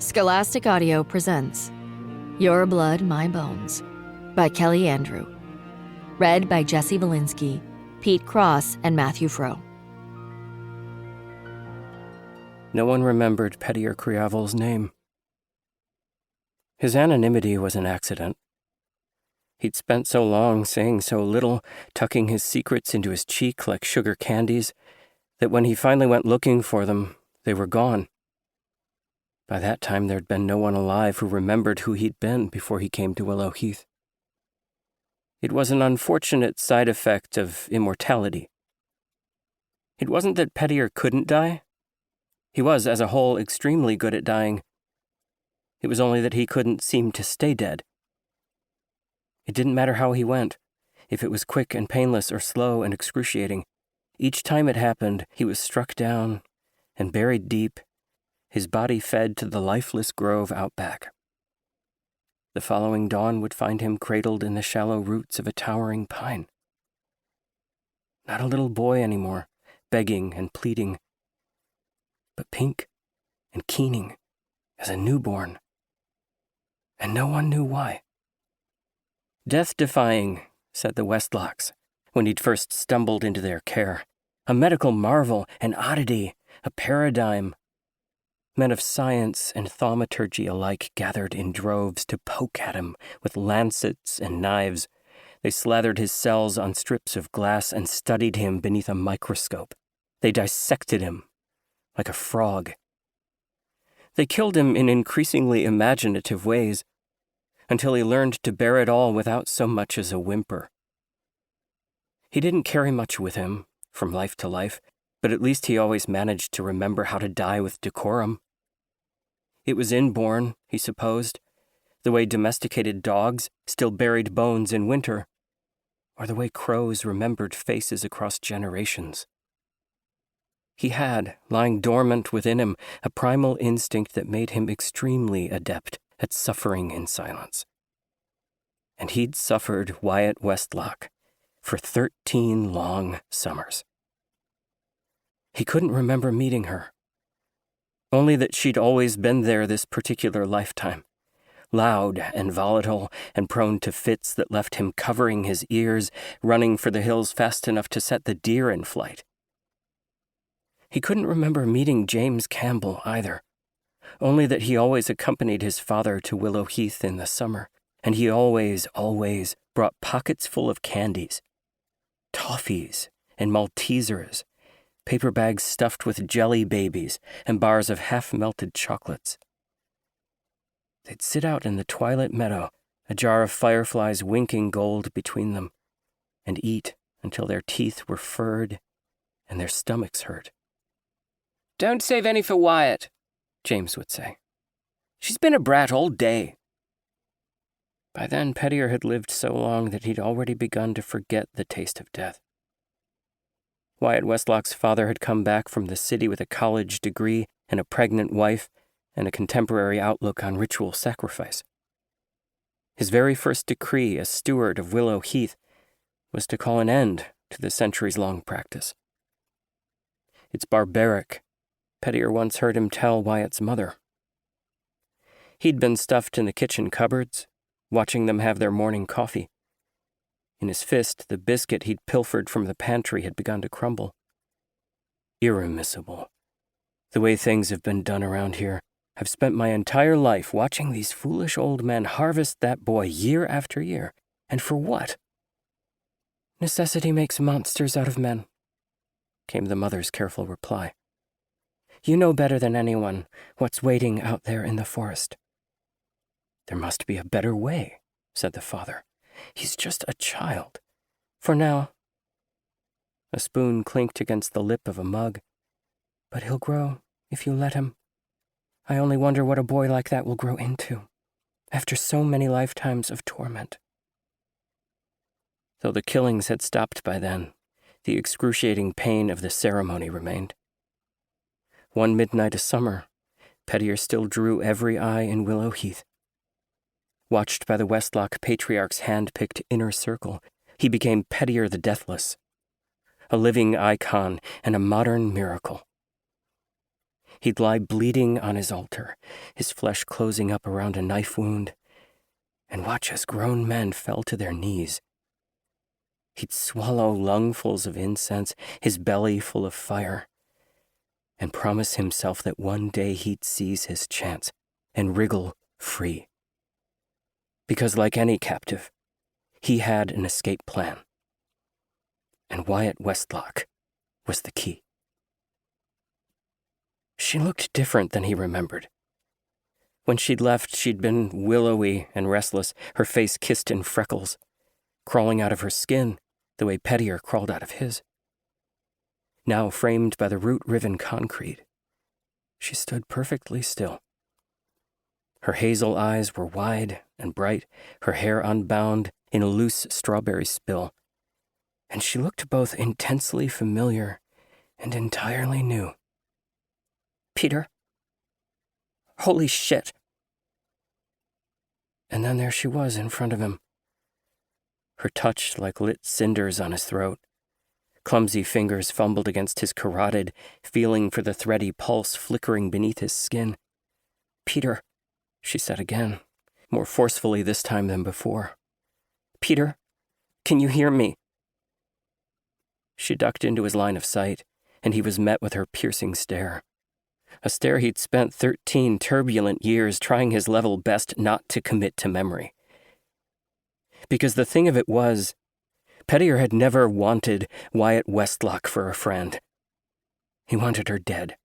Scholastic Audio presents Your Blood, My Bones by Kelly Andrew. Read by Jesse Vilinsky, Pete Cross, and Matthew Frow. No one remembered Pettier Criavel's name. His anonymity was an accident. He'd spent so long saying so little, tucking his secrets into his cheek like sugar candies, that when he finally went looking for them, they were gone. By that time, there'd been no one alive who remembered who he'd been before he came to Willow Heath. It was an unfortunate side effect of immortality. It wasn't that Pettier couldn't die. He was, as a whole, extremely good at dying. It was only that he couldn't seem to stay dead. It didn't matter how he went, if it was quick and painless or slow and excruciating. Each time it happened, he was struck down and buried deep, his body fed to the lifeless grove out back. The following dawn would find him cradled in the shallow roots of a towering pine. Not a little boy anymore, begging and pleading, but pink and keening as a newborn. And no one knew why. Death-defying, said the Westlocks, when he'd first stumbled into their care. A medical marvel, an oddity, a paradigm. Men of science and thaumaturgy alike gathered in droves to poke at him with lancets and knives. They slathered his cells on strips of glass and studied him beneath a microscope. They dissected him like a frog. They killed him in increasingly imaginative ways, until he learned to bear it all without so much as a whimper. He didn't carry much with him, from life to life, but at least he always managed to remember how to die with decorum. It was inborn, he supposed, the way domesticated dogs still buried bones in winter, or the way crows remembered faces across generations. He had, lying dormant within him, a primal instinct that made him extremely adept at suffering in silence. And he'd suffered Wyatt Westlock for 13 long summers. He couldn't remember meeting her, only that she'd always been there this particular lifetime, loud and volatile and prone to fits that left him covering his ears, running for the hills fast enough to set the deer in flight. He couldn't remember meeting James Campbell either, only that he always accompanied his father to Willow Heath in the summer, and he always brought pockets full of candies, toffees and Maltesers, paper bags stuffed with jelly babies, and bars of half-melted chocolates. They'd sit out in the twilit meadow, a jar of fireflies winking gold between them, and eat until their teeth were furred and their stomachs hurt. "Don't save any for Wyatt," James would say. "She's been a brat all day." By then, Pettier had lived so long that he'd already begun to forget the taste of death. Wyatt Westlock's father had come back from the city with a college degree and a pregnant wife and a contemporary outlook on ritual sacrifice. His very first decree as steward of Willow Heath was to call an end to the centuries-long practice. "It's barbaric," Pettier once heard him tell Wyatt's mother. He'd been stuffed in the kitchen cupboards, watching them have their morning coffee. In his fist, the biscuit he'd pilfered from the pantry had begun to crumble. Irremissible. The way things have been done around here. I've spent my entire life watching these foolish old men harvest that boy year after year. And for what? "Necessity makes monsters out of men," came the mother's careful reply. "You know better than anyone what's waiting out there in the forest." "There must be a better way," said the father. "He's just a child. For now." A spoon clinked against the lip of a mug. "But he'll grow, if you let him. I only wonder what a boy like that will grow into, after so many lifetimes of torment." Though the killings had stopped by then, the excruciating pain of the ceremony remained. One midnight a summer, Pettier still drew every eye in Willow Heath. Watched by the Westlock patriarch's hand-picked inner circle, he became Pettier the Deathless, a living icon and a modern miracle. He'd lie bleeding on his altar, his flesh closing up around a knife wound, and watch as grown men fell to their knees. He'd swallow lungfuls of incense, his belly full of fire, and promise himself that one day he'd seize his chance and wriggle free. Because like any captive, he had an escape plan. And Wyatt Westlock was the key. She looked different than he remembered. When she'd left, she'd been willowy and restless, her face kissed in freckles, crawling out of her skin the way Pettier crawled out of his. Now framed by the root-riven concrete, she stood perfectly still. Her hazel eyes were wide and bright, her hair unbound in a loose strawberry spill, and she looked both intensely familiar and entirely new. "Peter? Holy shit!" And then there she was in front of him, her touch like lit cinders on his throat. Clumsy fingers fumbled against his carotid, feeling for the thready pulse flickering beneath his skin. "Peter," she said again, more forcefully this time than before. "Peter, can you hear me?" She ducked into his line of sight, and he was met with her piercing stare. A stare he'd spent 13 turbulent years trying his level best not to commit to memory. Because the thing of it was, Pettier had never wanted Wyatt Westlock for a friend. He wanted her dead.